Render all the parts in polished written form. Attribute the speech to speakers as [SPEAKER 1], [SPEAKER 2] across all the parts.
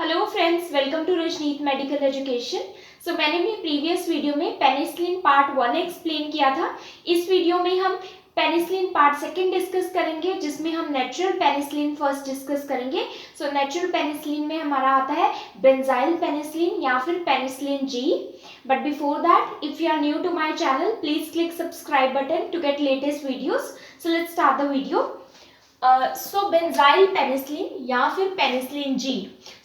[SPEAKER 1] Hello friends, welcome to Rajneet medical education. मैंने अपनी previous video में पेनिसिलिन पार्ट 1 एक्सप्लेन किया था। इस वीडियो में हम पेनिसिलिन पार्ट 2 डिस्कस करेंगे, जिसमें हम नेचुरल पेनिसिलिन फर्स्ट डिस्कस करेंगे। नेचुरल पेनिसिलिन में हमारा आता है बेंजाइल पेनिसिलिन या फिर penicillin G. But before that, if you are new to my channel, please click subscribe button to get latest videos. Let's start the video. Benzyl penicillin या फिर penicillin जी।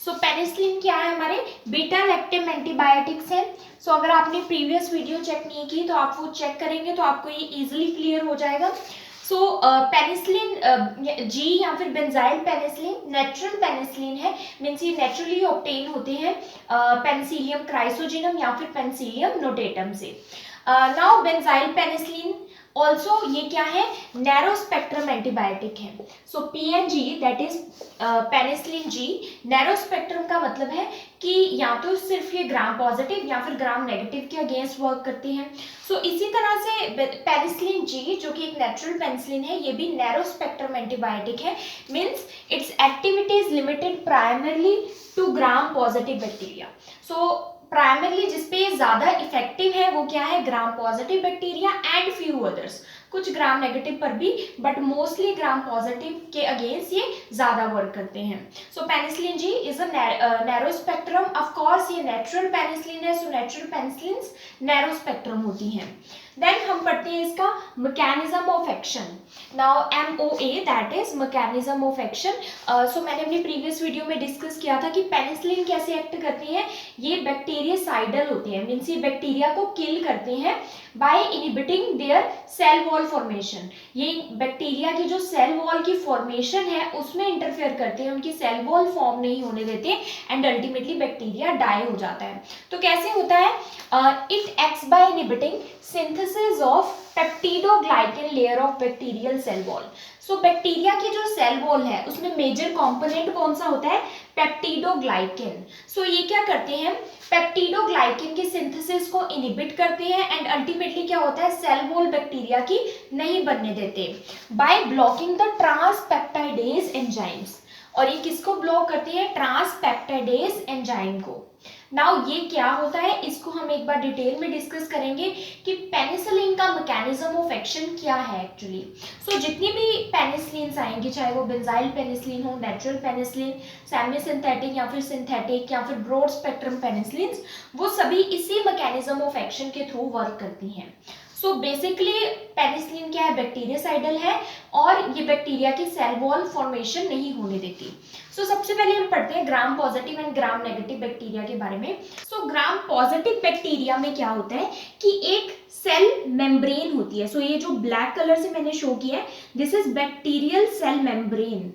[SPEAKER 1] Penicillin क्या है? हमारे बीटा लैक्टम एंटीबायोटिक्स हैं। अगर आपने previous video check नहीं की तो आप वो चेक करेंगे तो आपको ये इजीली क्लियर हो जाएगा। पेनिसिलिन जी या फिर बेंजाइल पेनिसिलिन नेचुरल पेनिसिलिन है, मीन्स ये नेचुरली ऑब्टेन होते हैं पेनिसिलियम क्राइसोजिनम या फिर पेनिसिलियम नोटेटम से। नाउ बेंजाइल पेनिसिलिन ऑल्सो ये क्या है? नैरो स्पेक्ट्रम एंटीबायोटिक है। PNG that is penicillin G. Narrow spectrum का मतलब है कि या तो सिर्फ ये ग्राम पॉजिटिव या फिर ग्राम नेगेटिव के अगेंस्ट वर्क करते हैं। इसी तरह से पेनिसिलिन जी, जो कि एक नेचुरल पेनिसिलिन है, ये भी नैरो स्पेक्ट्रम एंटीबायोटिक है, means its activity is limited primarily to gram positive bacteria. Primarily जिसपे ज्यादा इफेक्टिव है वो क्या है? Gram positive bacteria and few others, कुछ ग्राम नेगेटिव पर भी, बट मोस्टली ग्राम पॉजिटिव के अगेंस्ट ये ज्यादा वर्क करते हैं। Penicillin G is a narrow spectrum. Of course ये नेचुरल पेनिसिलिन है, नेचुरल पेनिसिलिन्स नैरो स्पेक्ट्रम होती हैं। देन हम पढ़ते हैं इसका mechanism of action. Now MOA that is mechanism of action. मैंने अपनी प्रीवियस वीडियो में डिस्कस किया था कि पेनिसिलिन कैसे एक्ट करती हैं। ये बैक्टीरियासाइडल होते हैं, मीन्स ये बैक्टीरिया को किल करते हैं by inhibiting their cell wall formation. ये बैक्टीरिया की जो सेल वॉल की फॉर्मेशन है उसमें इंटरफेयर करते हैं, उनकी सेल वॉल फॉर्म नहीं होने देते एंड अल्टीमेटली बैक्टीरिया डाई हो जाता है। तो कैसे होता है? It acts by inhibiting synthesis of peptidoglycan layer of bacterial cell wall. Bacteria की जो सेल वॉल है उसमें मेजर कंपोनेंट कौन सा होता है? पेप्टिडोग्लाइकन। ये क्या करते हैं? पेप्टिडोग्लाइकन के सिंथेसिस को इनहिबिट करते हैं एंड अल्टीमेटली क्या होता है? सेल वॉल बैक्टीरिया की नहीं बनने देते बाय ब्लॉकिंग द ट्रांसपेप्टाइडेज एंजाइम्स। और ये किसको ब्लॉक करती है? ट्रांसपेप्टाइडेज एंजाइम को। नाउ ये क्या होता है, इसको हम एक बार डिटेल में डिस्कस करेंगे कि पेनिसिलिन का मैकेनिज्म ऑफ एक्शन क्या है एक्चुअली। जितनी भी पेनिसिलिन आएंगी, चाहे वो बेंजाइल पेनिसिलिन हो, नेचुरल पेनिसिलिन, सेमी सिंथेटिक या फिर सिंथेटिक या फिर ब्रॉड स्पेक्ट्रम पेनिसिलिन, वो सभी इसी मैकेनिज्म ऑफ एक्शन के थ्रू वर्क करती हैं। बेसिकली पेनिसिलिन क्या है? बैक्टीरियासाइडल है और ये बैक्टीरिया की सेल वॉल फॉर्मेशन नहीं होने देती। सबसे पहले हम पढ़ते हैं gram positive and gram negative bacteria के बारे में। ग्राम पॉजिटिव बैक्टीरिया में क्या होता है कि एक सेल मेम्ब्रेन होती है। ये जो ब्लैक कलर से मैंने शो किया है, this is bacterial cell membrane.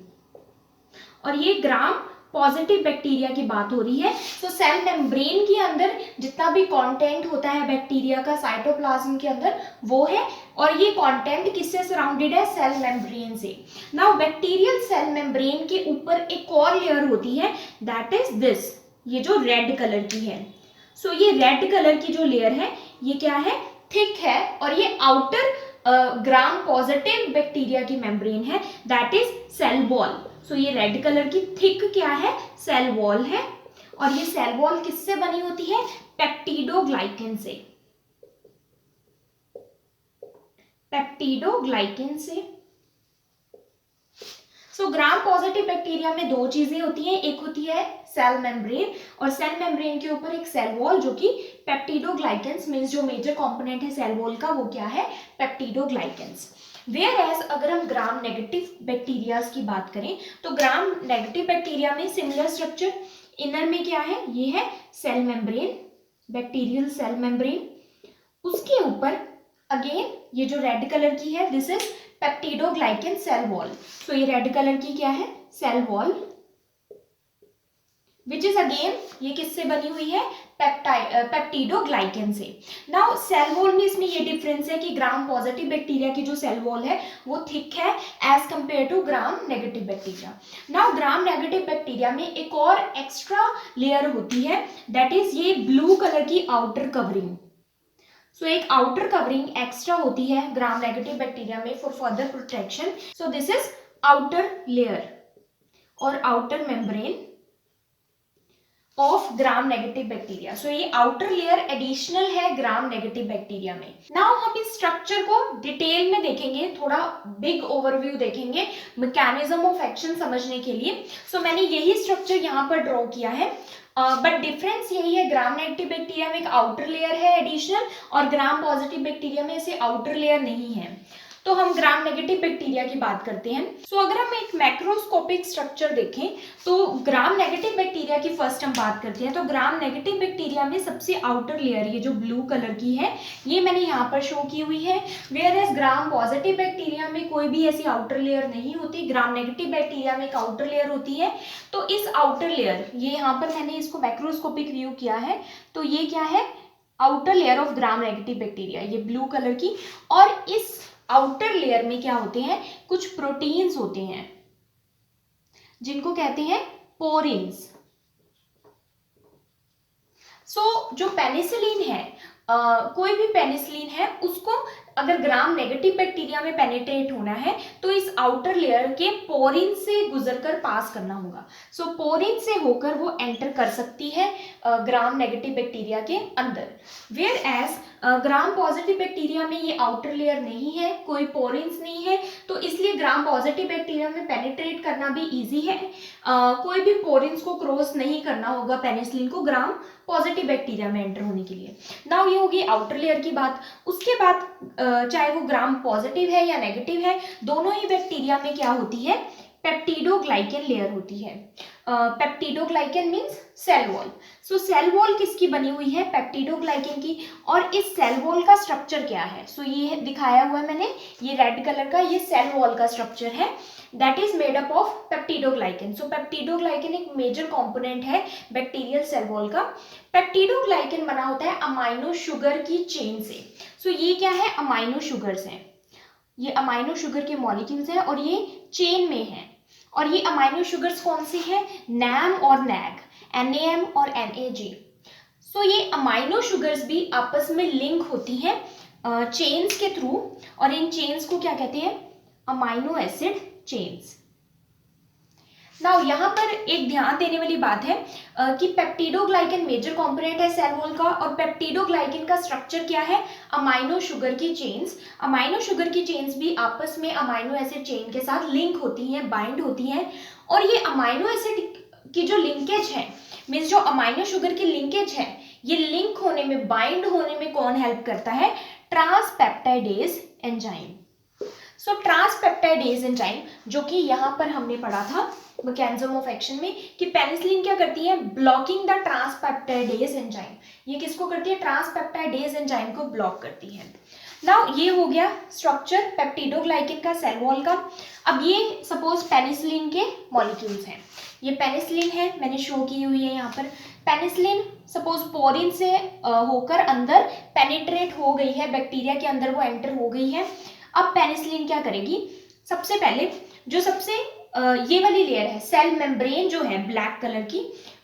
[SPEAKER 1] और ये ग्राम पॉजिटिव बैक्टीरिया की बात हो रही है। सेल मेम्ब्रेन के अंदर जितना भी कंटेंट होता है बैक्टीरिया का साइटोप्लाज्म के अंदर, वो है, और ये कंटेंट किससे सराउंडेड है? सेल मेम्ब्रेन से। नाउ बैक्टीरियल सेल मेम्ब्रेन के ऊपर एक और लेयर होती है, दैट इज दिस, ये जो रेड कलर की है। ये रेड कलर की जो लेयर है ये क्या है? थिक है, और ये आउटर ग्राम पॉजिटिव बैक्टीरिया की मेम्ब्रेन है, दैट इज सेल वॉल। ये रेड कलर की थिक क्या है? सेल वॉल है। और ये सेल वॉल किससे बनी होती है? पेप्टिडोग्लाइकन से। पेप्टिडोग्लाइकन से। ग्राम पॉजिटिव बैक्टीरिया में दो चीजें होती हैं, एक होती है सेल मेम्ब्रेन, और सेल मेम्ब्रेन के ऊपर एक सेल वॉल जो कि पेप्टिडोग्लाइकन्स, मींस जो मेजर कंपोनेंट है सेल वॉल का वो क्या है? पेप्टिडोग्लाइकन्स। वेयर एज अगर हम ग्राम नेगेटिव बैक्टीरियाज की बात करें तो ग्राम नेगेटिव बैक्टीरिया में सिमिलर स्ट्रक्चर, इनर में क्या है? ये है cell membrane, bacterial cell membrane. उसके ऊपर अगेन ये जो रेड कलर की है, this is peptidoglycan cell wall. ये रेड कलर की क्या है? Cell wall, which is again ये किससे बनी हुई है? पेप्टिडोग्लाइकन से। नाउ सेल वॉल में इसमें ये डिफरेंस है कि ग्राम पॉजिटिव बैक्टीरिया की जो सेल वॉल है वो थिक है as compare to gram negative bacteria. Now gram negative bacteria में एक और एक्स्ट्रा लेयर होती है, दैट इज ये ब्लू कलर की आउटर कवरिंग। एक आउटर कवरिंग एक्स्ट्रा होती है ग्राम नेगेटिव बैक्टीरिया में for further protection. This is outer layer और outer membrane. Of gram negative bacteria. So ये आउटर लेयर एडिशनल है ग्राम नेगेटिव बैक्टीरिया में। नाउ हम इस स्ट्रक्चर को डिटेल में देखेंगे, थोड़ा बिग ओवरव्यू देखेंगे मैकेनिज्म ऑफ एक्शन समझने के लिए। सो मैंने यही स्ट्रक्चर यहाँ पर ड्रॉ किया है, बट डिफरेंस यही है, ग्राम नेगेटिव बैक्टीरिया में एक आउटर लेयर है एडिशनल और ग्राम पॉजिटिव बैक्टीरिया में ऐसे आउटर लेयर नहीं है। तो हम ग्राम नेगेटिव बैक्टीरिया की बात करते हैं। सो अगर हम एक मैक्रोस्कोपिक स्ट्रक्चर देखें तो ग्राम नेगेटिव बैक्टीरिया की फर्स्ट हम बात करते हैं। तो ग्राम नेगेटिव बैक्टीरिया में सबसे आउटर लेयर ये जो ब्लू कलर की है ये मैंने यहाँ पर शो की हुई है, whereas gram positive bacteria में कोई भी ऐसी आउटर लेयर नहीं होती, ग्राम नेगेटिव बैक्टीरिया में एक आउटर लेयर होती है। तो इस आउटर लेयर, ये यहाँ पर मैंने इसको मैक्रोस्कोपिक व्यू किया है, तो ये क्या है, outer layer of gram negative bacteria, ये ब्लू कलर की। और इस आउटर लेयर में क्या होते हैं, कुछ प्रोटीन्स होते हैं जिनको कहते हैं पोरिन्स। सो जो पेनिसिलिन है, कोई भी पेनिसिलिन है उसको अगर ग्राम नेगेटिव बैक्टीरिया में पेनिट्रेट होना है तो इस आउटर लेयर के पोरिन से गुजरकर पास करना होगा। सो पोरिन से होकर वो एंटर कर सकती है ग्राम नेगेटिव बैक्टीरिया के अंदर, whereas gram positive bacteria में ये आउटर लेयर नहीं है, कोई पोरिन्स नहीं है, तो इसलिए ग्राम पॉजिटिव बैक्टीरिया में पेनिट्रेट करना भी इजी है। कोई भी पोरिन्स को क्रॉस नहीं करना होगा पेनिसिलिन को ग्राम पॉजिटिव बैक्टीरिया में एंटर होने के लिए। नाउ ये होगी आउटर लेयर की बात। उसके बाद चाहे वो ग्राम पॉजिटिव है या नेगेटिव है, दोनों ही बैक्टीरिया में क्या होती है, पेप्टिडोग्लाइकन लेयर होती है। Peptidoglycan means cell wall. So cell wall किसकी बनी हुई है, पेप्टिडोग्लाइकन की। और इस सेल वॉल का स्ट्रक्चर क्या है, सो ये दिखाया हुआ है मैंने, ये रेड कलर का, ये सेल वॉल का स्ट्रक्चर है, that is made up of peptidoglycan. So peptidoglycan एक मेजर कंपोनेंट है बैक्टीरियल सेल वॉल का। पेप्टिडोग्लाइकन बना होता है अमाइनो शुगर की चेन से। सो ये क्या है, अमाइनो शुगर्स हैं, ये अमाइनो शुगर के मॉलिक्यूल्स हैं और ये चेन में है। और ये अमाइनो शुगर्स कौन सी हैं, नैम और नैग, NAM और NAG। सो ये अमाइनो शुगर्स भी आपस में लिंक होती हैं चेन्स के थ्रू, और इन चेन्स को क्या कहते हैं, अमाइनो एसिड चेन्स। नाउ यहाँ पर एक ध्यान देने वाली बात है कि पेप्टिडोग्लाइकन मेजर कंपोनेंट है सेल वॉल का, और पेप्टिडोग्लाइकन का स्ट्रक्चर क्या है, अमाइनो शुगर की चेन्स। अमाइनो शुगर की चेन्स भी आपस में अमाइनो एसिड चेन के साथ लिंक होती हैं, बाइंड होती हैं। और ये अमाइनो एसिड की जो लिंकेज है, मीन्स जो अमाइनो शुगर की लिंकेज है, ये लिंक होने में, बाइंड होने में कौन हेल्प करता है, ट्रांसपेप्टाइडेज एंजाइम। सो ट्रांसपेप्टाइडेज एंजाइम, जो कि यहाँ पर हमने पढ़ा था मैकेनिज्म ऑफ एक्शन में, कि पेनिसिलिन क्या करती है, ब्लॉकिंग द ट्रांसपेप्टाइडेज एंजाइम। ये किसको करती है, ट्रांसपेप्टाइडेज एंजाइम को ब्लॉक करती है। नाउ ये हो गया स्ट्रक्चर पेप्टिडोग्लाइकन का सेल वॉल का। अब ये सपोज पेनिसिलिन के मॉलिक्यूल्स हैं, ये पेनिसिलिन है, मैंने शो की हुई है यहाँ पर। पेनिसिलिन सपोज पोरिन से होकर अंदर पेनिट्रेट हो गई है, बैक्टीरिया के अंदर वो एंटर हो गई है। अब पेनिसिलिन क्या करेगी, सबसे पहले जो सबसे ये वाली लेयर है, सेल मेम्ब्रेन जो है ब्लैक कलर की,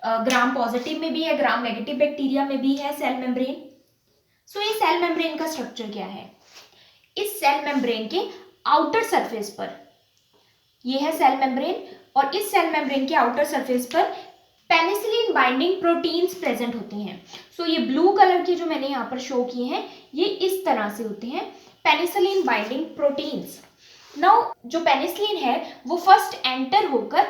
[SPEAKER 1] ग्राम पॉजिटिव में भी है, ग्राम नेगेटिव बैक्टीरिया में भी है सेल मेम्ब्रेन। सो ये सेल मेम्ब्रेन का स्ट्रक्चर क्या है, इस सेल मेम्ब्रेन के आउटर सरफेस पर, ये है सेल मेम्ब्रेन, और इस सेल मेम्ब्रेन के आउटर सरफेस पर पेनिसिलिन बाइंडिंग प्रोटीन्स प्रेजेंट होते हैं। सो ये ब्लू कलर के जो मैंने यहाँ पर शो किए हैं, ये इस तरह से होते हैं पेनिसिलिन बाइंडिंग प्रोटीन्स। नाउ जो पेनिसिलिन है वो फर्स्ट एंटर होकर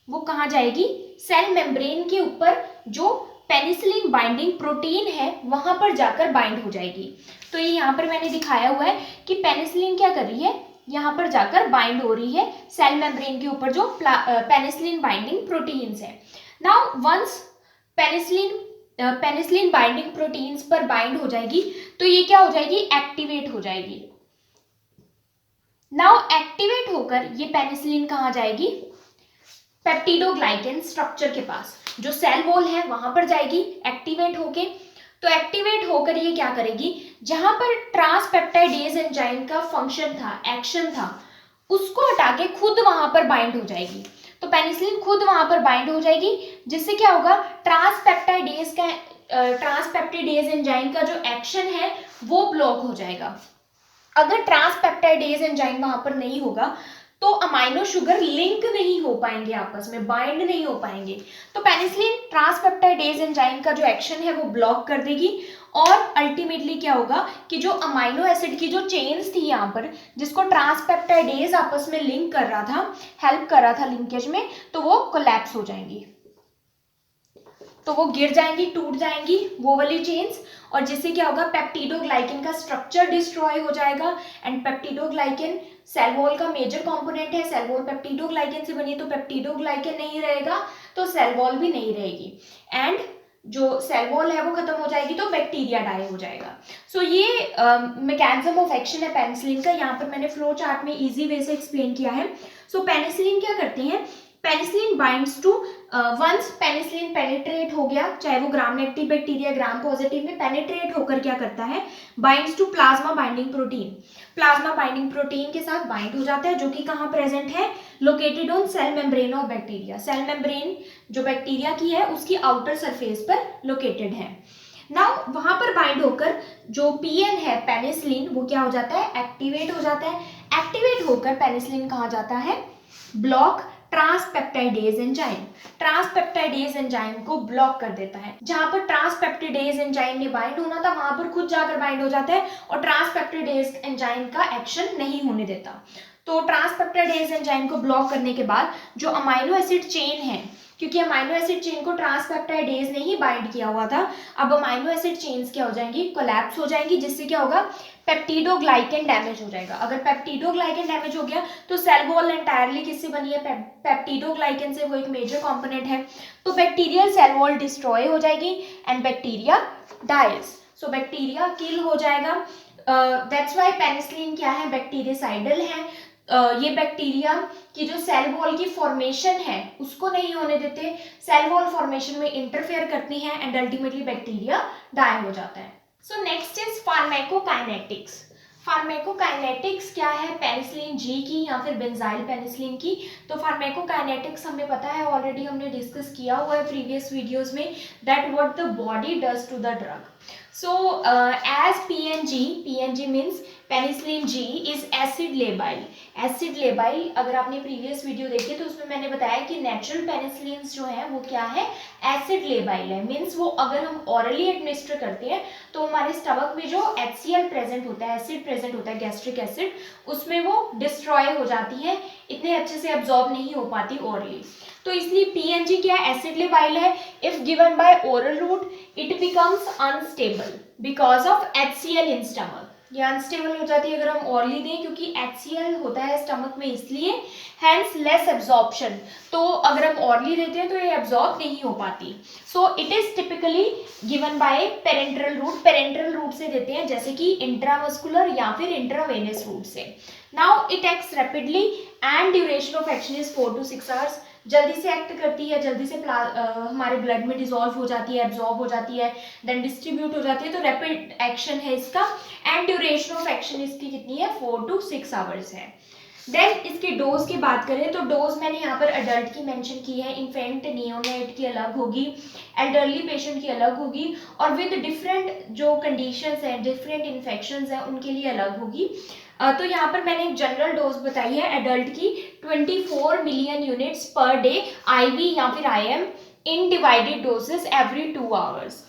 [SPEAKER 1] वो कहाँ जाएगी, सेल मेम्ब्रेन के ऊपर जो पेनिसिलिन बाइंडिंग प्रोटीन है वहां पर जाकर बाइंड हो जाएगी। तो ये यहाँ पर मैंने दिखाया हुआ है कि पेनिसिलिन क्या कर रही है, यहाँ पर जाकर बाइंड हो रही है सेल मेम्ब्रेन के ऊपर जो पेनिसिलिन बाइंडिंग प्रोटीन्स है। Now once penicillin binding proteins पर बाइंड हो जाएगी तो ये क्या हो जाएगी, एक्टिवेट हो जाएगी। नाउ एक्टिवेट होकर ये पेनिसिलिन कहाँ जाएगी, पेप्टिडोग्लाइकन स्ट्रक्चर के पास, जो सेल वॉल है वहां पर जाएगी एक्टिवेट होके। तो एक्टिवेट होकर ये क्या करेगी, जहां पर ट्रांसपेप्टाइडेज एंजाइम का फंक्शन था, एक्शन था, उसको हटा के खुद वहां पर बाइंड हो जाएगी। तो पेनिसिलिन खुद वहां पर बाइंड हो जाएगी, जिससे क्या होगा, ट्रांसपेप्टाइडेज एंजाइम का जो एक्शन है वो ब्लॉक हो जाएगा। अगर ट्रांसपेप्टाइडेज एंजाइम वहां पर नहीं होगा तो अमाइनो शुगर लिंक नहीं हो पाएंगे, आपस में बाइंड नहीं हो पाएंगे। तो पेनिसिलिन ट्रांसपेप्टाइडेज एंजाइम का जो एक्शन है वो ब्लॉक कर देगी, और अल्टीमेटली क्या होगा कि जो अमाइनो एसिड की जो चेन्स थी यहाँ पर, जिसको ट्रांसपेप्टाइडेज आपस में लिंक कर रहा था, हेल्प कर रहा था लिंकेज में, तो वो कोलैप्स हो जाएंगी, तो वो गिर जाएंगी, टूट जाएंगी वो वाली चेन्स, और जिससे क्या होगा, पेप्टिडोग्लाइकेन का स्ट्रक्चर डिस्ट्रॉय हो जाएगा। एंड पेप्टिडोग्लाइकेन सेल वॉल का मेजर कंपोनेंट है, सेल वॉल पेप्टिडोग्लाइकेन से बनी है, तो पेप्टिडोग्लाइकेन नहीं रहेगा तो सेल वॉल भी नहीं रहेगी, एंड जो सेल वॉल है वो खत्म हो जाएगी, तो बैक्टीरिया डाई हो जाएगा। सो ये मैकेनिज्म ऑफ एक्शन है पेनिसिलिन का। यहाँ पर मैंने फ्लो चार्ट में इजी वे से एक्सप्लेन किया है। सो पेनिसिलिन क्या करते हैं, penicillin binds to, once penicillin penetrate हो गया, चाहे वो gram negative bacteria gram positive में, पेनिट्रेट होकर क्या करता है, binds to plasma binding protein, plasma binding protein के साथ बाइंड हो जाता है, जो कि कहाँ प्रेजेंट है, located on cell membrane of bacteria, cell membrane जो बैक्टीरिया की है उसकी आउटर सरफेस पर लोकेटेड है। नाउ वहां पर बाइंड होकर जो पीएन है पेनिसिलिन, वो क्या हो जाता है, एक्टिवेट हो जाता है। एक्टिवेट होकर पेनिसिलिन कहाँ जाता है, ब्लॉक ट्रांसपेप्टाइडेज एंजाइम, ट्रांसपेप्टाइडेज एंजाइम को ब्लॉक कर देता है। जहां पर ट्रांसपेप्टाइडेज एंजाइम ने बाइंड होना था वहां पर खुद जाकर बाइंड हो जाता है, और ट्रांसपेप्टाइडेज एंजाइम का एक्शन नहीं होने देता। तो ट्रांसपेप्टाइडेज एंजाइम को ब्लॉक करने के बाद जो अमाइनो एसिड चेन है, क्योंकि अमाइनो एसिड चेन को ट्रांसपेप्टाइडेज ने ही बाइंड किया हुआ था, अब अमाइनो एसिड चेन्स क्या हो जाएंगी, कोलैप्स हो जाएंगी, जिससे क्या होगा, पेप्टिडोग्लाइकेन डैमेज हो जाएगा। अगर पेप्टिडोग्लाइकेन डैमेज हो गया तो सेल वॉल एंटायरली किससे बनी है, पेप्टिडोग्लाइकेन से, वो एक मेजर कंपोनेंट है, तो बैक्टीरियल सेल वॉल डिस्ट्रॉय हो जाएगी and bacteria dies. So bacteria kill हो जाएगा। दैट्स व्हाई पेनिसिलिन क्या है, बैक्टीरियासाइडल है। ये बैक्टीरिया की जो सेल वॉल की फॉर्मेशन है उसको नहीं होने देते, सेल वॉल फॉर्मेशन में इंटरफेयर करती हैं, एंड अल्टीमेटली बैक्टीरिया डाई हो जाता है। So next is pharmacokinetics. Pharmacokinetics क्या है पेनिसिलिन जी की या फिर बेंजाइल पेनिसिलिन की। तो फार्माकोकाइनेटिक्स हमें पता है, ऑलरेडी हमने डिस्कस किया हुआ है प्रीवियस वीडियोस में, that what the body does to the drug. So as PNG means penicillin G is acid labile. Acid labile, अगर आपने प्रीवियस वीडियो देखी तो उसमें मैंने बताया कि नेचुरल पेनिसिलिन जो है वो क्या है, एसिड लेबाइल है। मीन्स वो अगर हम ऑरली एडमिनिस्टर करते हैं तो हमारे स्टमक में जो HCl प्रेजेंट होता है, एसिड प्रेजेंट होता है, गैस्ट्रिक एसिड, उसमें वो डिस्ट्रॉय हो जाती है, इतने अच्छे से एब्जॉर्ब नहीं हो पाती ऑरली। तो इसलिए पीएनजी क्या है, एसिड लेबाइल है। If given by oral route it becomes unstable because of HCl in stomach. ये अनस्टेबल हो जाती है अगर हम ऑरली दें, क्योंकि HCl होता है स्टमक में, इसलिए हैंस लेस एब्जॉर्प्शन। तो अगर हम ऑरली देते हैं तो ये एब्जॉर्ब नहीं हो पाती। So it is typically given by parenteral route, parenteral route से देते हैं, जैसे कि इंट्रामस्कुलर या फिर इंट्रावेनस रूट से। Now it acts rapidly and duration of action is 4 to 6 hours. जल्दी से एक्ट करती है, जल्दी से हमारे ब्लड में डिसॉल्व हो जाती है, एब्जॉर्ब हो जाती है, देन डिस्ट्रीब्यूट हो जाती है, तो रैपिड एक्शन है इसका। एंड ड्यूरेशन ऑफ एक्शन इसकी कितनी है, 4 to 6 आवर्स है। देन इसके डोज की बात करें तो डोज मैंने यहाँ पर अडल्ट की मेंशन की है, इन्फेंट नियोनेट की अलग होगी, एल्डरली पेशेंट की अलग होगी, और विद डिफरेंट जो कंडीशंस हैं, डिफरेंट इन्फेक्शंस हैं, उनके लिए अलग होगी। तो यहाँ पर मैंने एक जनरल डोज बताई है एडल्ट की 24 million units per day, IV या फिर IM इन डिवाइडेड डोजेस एवरी 2 आवर्स।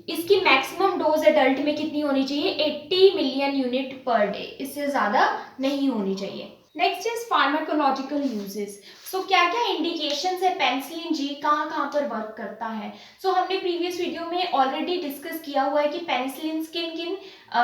[SPEAKER 1] इसकी मैक्सिमम डोज एडल्ट में कितनी होनी चाहिए, 80 मिलियन यूनिट पर डे, इससे ज़्यादा नहीं होनी चाहिए। Next is pharmacological uses. So क्या क्या इंडिकेशंस है पेनिसिलिन जी कहाँ कहाँ पर वर्क करता है। सो हमने प्रीवियस वीडियो में ऑलरेडी डिस्कस किया हुआ है कि पेनिसिलिन किन किन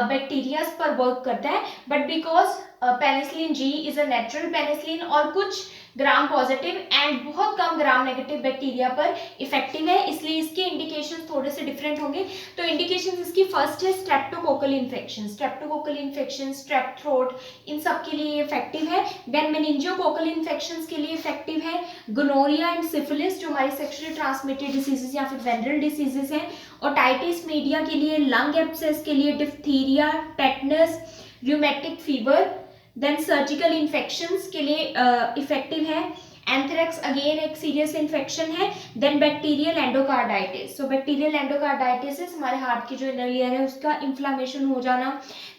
[SPEAKER 1] बैक्टीरियाज पर वर्क करता है, but because penicillin G is a natural penicillin और कुछ ग्राम पॉजिटिव एंड बहुत कम ग्राम नेगेटिव बैक्टीरिया पर इफेक्टिव है, इसलिए इसके इंडिकेशंस थोड़े से डिफरेंट होंगे। तो इंडिकेशंस इसकी फर्स्ट है streptococcal infection, streptococcal infection, strep throat, इन सब के लिए इफेक्टिव है। देन मेनिंजियोकोकल इन्फेक्शन के लिए इफेक्टिव है। गोनोरिया एंड सिफिलिस जो हमारी सेक्सुअली ट्रांसमिटेड डिसीजेज या फिर वेनरल डिसीजेज हैं। ओटाइटिस मीडिया के लिए, लंग एब्सेस के लिए, diphtheria, tetanus, rheumatic fever, then surgical infections के लिए इफेक्टिव है। एंथ्रेक्स अगेन एक सीरियस इन्फेक्शन है। Then bacterial endocarditis, so bacterial endocarditis हमारे हार्ट की जो इनर ईयर है उसका इन्फ्लामेशन हो जाना।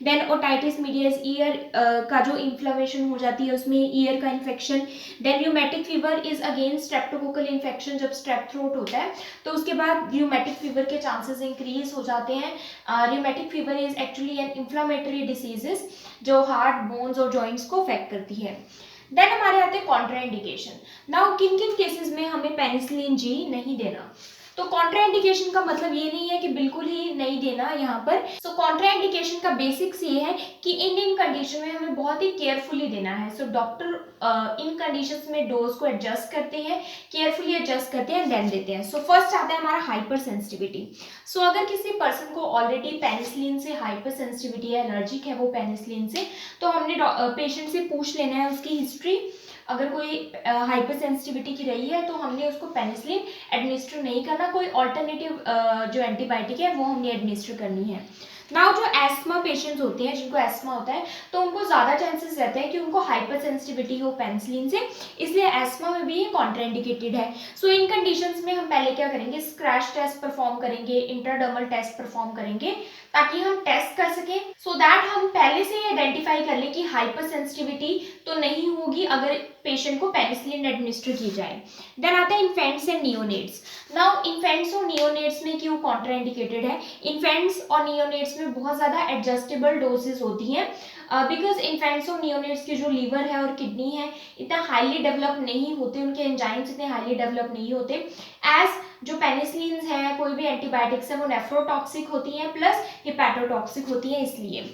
[SPEAKER 1] देन ओटाइटिस मीडिया ईयर का जो इन्फ्लामेशन हो जाती है उसमें ईयर का infection. Then rheumatic fever is again streptococcal infection, जब स्ट्रेप थ्रोट होता है तो उसके बाद र्यूमेटिक फीवर के चांसेस इंक्रीज हो जाते हैं। Rheumatic fever is actually an inflammatory diseases जो हार्ट, बोन्स और जॉइंट्स को अफेक्ट करती है। देन हमारे आते हैं कॉन्ट्राइंडिकेशन। नाउ किन किन केसेस में हमें पेनिसिलिन जी नहीं देना। तो कॉन्ट्राइंडिकेशन का मतलब ये नहीं है कि बिल्कुल ही नहीं देना यहाँ पर। सो कॉन्ट्राइंडिकेशन का बेसिक्स ये है कि इन कंडीशन में हमें बहुत ही केयरफुली देना है। सो डॉक्टर इन कंडीशंस में डोज को एडजस्ट करते हैं, केयरफुली एडजस्ट करते हैं, देन देते हैं। सो फर्स्ट आता है हमारा हाइपर सेंसिटिविटी। सो अगर किसी पर्सन को ऑलरेडी पेनिसिलिन से हाइपर सेंसिटिविटी है, एलर्जिक है वो पेनिसिलिन से, तो हमने पेशेंट से पूछ लेना है उसकी हिस्ट्री। अगर कोई हाइपर सेंसिटिविटी की रही है तो हमने उसको पेनिसिलिन एडमिनिस्टर नहीं करना, कोई ऑल्टरनेटिव जो एंटीबायोटिक है वो हमने एडमिनिस्टर करनी है। नाउ जो एस्मा पेशेंट्स होते हैं, जिनको एस्मा होता है, तो उनको ज़्यादा चांसेस रहते हैं कि उनको हाइपर सेंसिटिविटी हो पेनिसिलिन से, इसलिए एस्मा में भी ये कॉन्ट्राइंडिकेटेड है। सो इन कंडीशंस में हम पहले क्या करेंगे, स्क्रैच टेस्ट परफॉर्म करेंगे, इंट्राडर्मल टेस्ट परफॉर्म करेंगे ताकि हम टेस्ट कर सकें, सो दैट हम पहले से आइडेंटिफाई कर लें कि हाइपर सेंसिटिविटी तो नहीं होगी अगर पेशेंट को पेनिसिलिन एडमिनिस्टर की जाए। देन आता है infants and neonates. Now infants और नियोनेट्स में क्यों कॉन्ट्राइंडिकेटेड है? इन्फेंट्स और नियोनेट्स में बहुत ज़्यादा एडजस्टेबल डोजेज होती हैं, बिकॉज इन्फेंट्स और नियोनेट्स की जो लीवर है और किडनी है इतना हाईली डेवलप नहीं होते, उनके एंजाइम्स इतने हाईली डेवलप नहीं होते एज जो पेनिसिलिन है, कोई भी एंटीबायोटिक्स है वो नेफ्रोटॉक्सिक होती हैं प्लस हिपैटोटॉक्सिक होती हैं, इसलिए।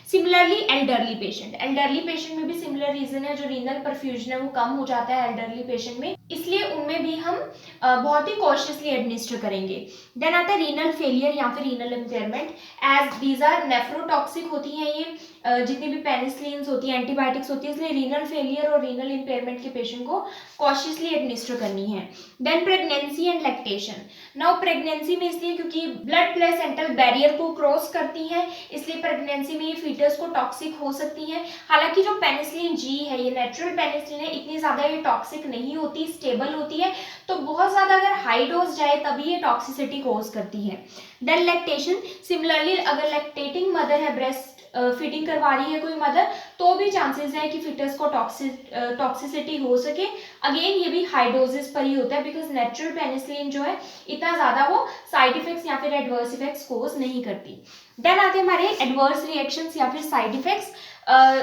[SPEAKER 1] सिमिलरली एल्डरली पेशेंट में भी सिमिलर रीजन है, जो रीनल परफ्यूजन है वो कम हो जाता है एल्डरली पेशेंट में, इसलिए उनमें भी हम बहुत ही कॉशियसली एडमिनिस्टर करेंगे। देन आता है रीनल फेलियर या फिर renal impairment, as these are nephrotoxic होती हैं ये जितनी भी पेनिसिलिन होती है, एंटीबायोटिक्स होती है, इसलिए रीनल फेलियर और रीनल इम्पेयरमेंट के पेशेंट को कॉशियसली एडमिनिस्टर करनी है। Then pregnancy and lactation. Now pregnancy में इसलिए क्योंकि ब्लड प्लेसेंटल बैरियर को क्रॉस करती है, इसलिए प्रेगनेंसी में ये फीटस को टॉक्सिक हो सकती है। हालांकि जो पेनिसिलिन जी है, ये नेचुरल पेनिसिलिन है, इतनी ज़्यादा ये टॉक्सिक नहीं होती, स्टेबल होती है, तो बहुत ज़्यादा अगर हाई डोज जाए तभी ये टॉक्सिसिटी कॉज करती है। देन लैक्टेशन, सिमिलरली अगर लैक्टेटिंग मदर है, ब्रेस्ट फीडिंग करवा रही है कोई मदर, तो भी चांसेस है कि फिटस को टॉक्सिसिटी हो सके। अगेन ये भी हाई डोजेस पर ही होता है, बिकॉज नेचुरल पेनिसिलिन जो है इतना ज़्यादा वो साइड इफेक्ट्स या फिर एडवर्स इफेक्ट्स कोज नहीं करती। देन आते हैं हमारे एडवर्स रिएक्शंस या फिर side effects.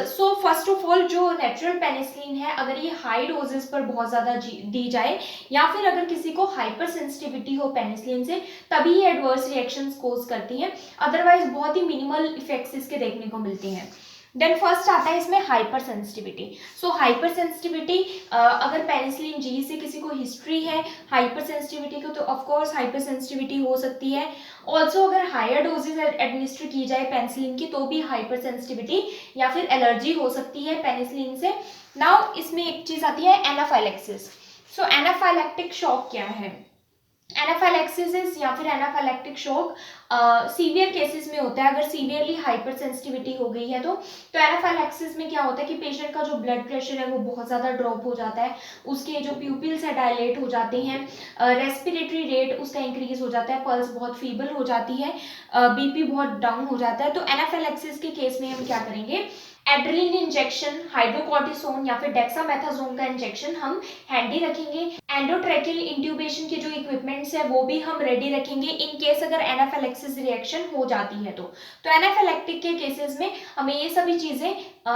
[SPEAKER 1] So first of all जो नेचुरल पेनिसिलिन है, अगर ये हाई डोजेस पर बहुत ज़्यादा दी जाए या फिर अगर किसी को हाइपर सेंसिटिविटी हो पेनिसिलिन से, तभी ये एडवर्स रिएक्शंस कोज करती हैं, अदरवाइज बहुत ही मिनिमल इफेक्ट्स इसके देखने को मिलते हैं। देन फर्स्ट आता है इसमें हाइपर सेंसिटिविटी। सो हाइपर सेंसिटिविटी, अगर पेनिसिलिन जी से किसी को हिस्ट्री है हाइपर सेंसिटिविटी को, तो ऑफकोर्स हाइपर सेंसिटिविटी हो सकती है। ऑल्सो अगर हायर डोजेज एडमिनिस्टर की जाए पेनिसिलिन की तो भी हाइपर सेंसिटिविटी या फिर एलर्जी हो सकती है पेनिसिलिन से। नाउ इसमें एक चीज़ आती है एनाफाइलेक्सिस। सो एनाफाइलेक्टिक शॉक क्या है? एनाफाइलेक्सिस या फिर एनाफाइलेक्टिक शॉक सीवियर केसेस में होता है, अगर सीवियरली हाइपर सेंसिटिविटी हो गई है तो एनाफाइलेक्सिस में क्या होता है कि पेशेंट का जो ब्लड प्रेशर है वो बहुत ज़्यादा ड्रॉप हो जाता है, उसके जो प्यूपिल्स है डायलेट हो जाते हैं, रेस्पिरेटरी रेट उसका इंक्रीज हो जाता है, पल्स बहुत फीबल हो जाती है, बीपी बहुत डाउन हो जाता है। तो एनाफाइलेक्सिस के केस में हम क्या करेंगे, एड्रेलिन इंजेक्शन, हाइड्रोकॉर्टिसोन या फिर डेक्सामेथासोन का इंजेक्शन हम हैंडी रखेंगे। एंडोट्रैकियल इंट्यूबेशन के जो इक्विपमेंट्स है वो भी हम रेडी रखेंगे इन केस अगर एनाफाइलेक्सिस रिएक्शन हो जाती है तो एनाफाइलेक्टिक के केसेस में हमें ये सभी चीज़ें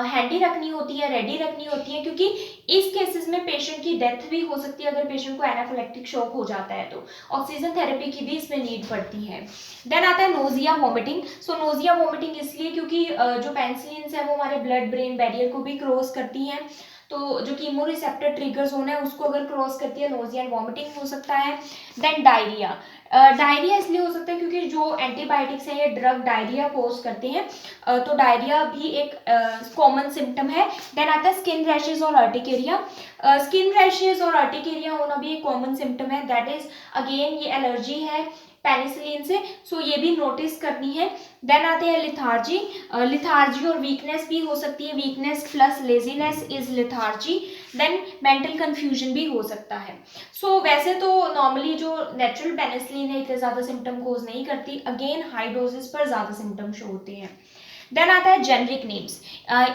[SPEAKER 1] हैंडी रखनी होती है, रेडी रखनी होती है, क्योंकि इस केसेस में पेशेंट की डेथ भी हो सकती है अगर पेशेंट को एनाफाइलेक्टिक शॉक हो जाता है तो ऑक्सीजन थेरेपी की भी इसमें नीड पड़ती है। देन आता है नोजिया वॉमिटिंग। सो नोजिया वॉमिटिंग इसलिए क्योंकि जो पेनिसिलिन है वो हमारे ब्लड ब्रेन बैरियर को भी क्रॉस करती हैं, तो जो कीमोरिसेप्टर ट्रिगर जोन है उसको अगर क्रॉस करती है नोजिया एंड वॉमिटिंग हो सकता है। देन डायरिया, डायरिया इसलिए हो सकता है क्योंकि जो एंटीबायोटिक्स हैं ये ड्रग डायरिया कोज करते हैं, तो डायरिया भी एक कॉमन सिम्टम है। देन आता है स्किन रैशेज और अर्टिकेरिया। स्किन रैशेज और अर्टिकेरिया होना भी एक कॉमन सिम्टम है, दैट इज अगेन ये एलर्जी है पेनिसिलिन से, सो ये भी नोटिस करनी है। देन आते हैं लिथार्जी और वीकनेस भी हो सकती है, weakness plus laziness is lethargy. Then mental confusion भी हो सकता है। सो वैसे तो नॉर्मली जो नेचुरल पेनिसिलिन है इतने ज़्यादा सिम्टम कोज नहीं करती, अगेन हाई डोजेस पर ज़्यादा सिम्टम शो होते हैं। देन आता है जेनरिक नेम्स।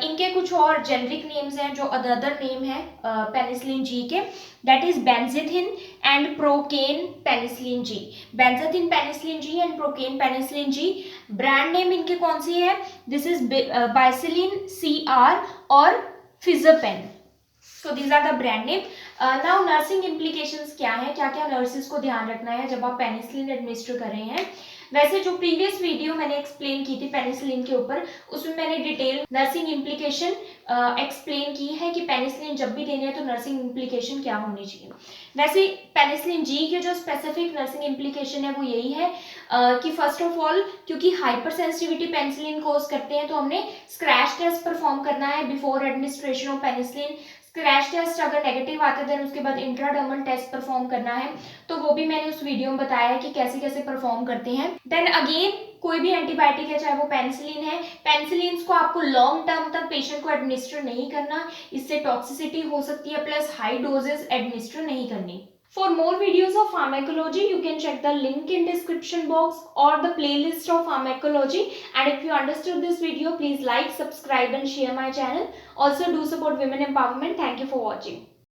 [SPEAKER 1] इनके कुछ और जेनरिक नेम्स हैं जो अदर नेम है पेनिसिलिन जी के, that is benzathine and procaine penicillin G. Benzathine penicillin G and procaine penicillin G. Brand name इनके कौन सी है? दिस इज बाइसिलिन CR और फिजपेन। So these are the brand name. Now nursing implications क्या है, क्या क्या नर्सिस को ध्यान रखना है जब आप पेनिसिलिन एडमिनिस्टर कर रहे हैं। वैसे जो प्रीवियस वीडियो मैंने एक्सप्लेन की थी पेनिसिलिन के ऊपर, उसमें मैंने डिटेल नर्सिंग इम्प्लीकेशन एक्सप्लेन की है कि पेनिसिलिन जब भी देने हैं तो नर्सिंग इम्प्लीकेशन क्या होनी चाहिए। वैसे पेनिसिलिन जी के जो स्पेसिफिक नर्सिंग इम्प्लीकेशन है वो यही है कि फर्स्ट ऑफ ऑल क्योंकि हाइपर सेंसिटिविटी पेनिसिलिन कोज करते हैं तो हमने स्क्रैच टेस्ट परफॉर्म करना है before administration of penicillin. Scratch test अगर नेगेटिव आते हैं देन उसके बाद इंट्राडर्मल टेस्ट परफॉर्म करना है, तो वो भी मैंने उस वीडियो में बताया है कि कैसे कैसे परफॉर्म करते हैं। देन अगेन कोई भी एंटीबायोटिक है चाहे वो पेनिसिलिन है, पेनिसिलिन को आपको लॉन्ग टर्म तक पेशेंट को एडमिनिस्टर नहीं करना, इससे टॉक्सिसिटी हो सकती है, प्लस हाई डोजेस एडमिनिस्टर नहीं करनी। For more videos of pharmacology, you can check the link in description box or the playlist of pharmacology. And if you understood this video, please like, subscribe and share my channel. Also do support women empowerment. Thank you for watching.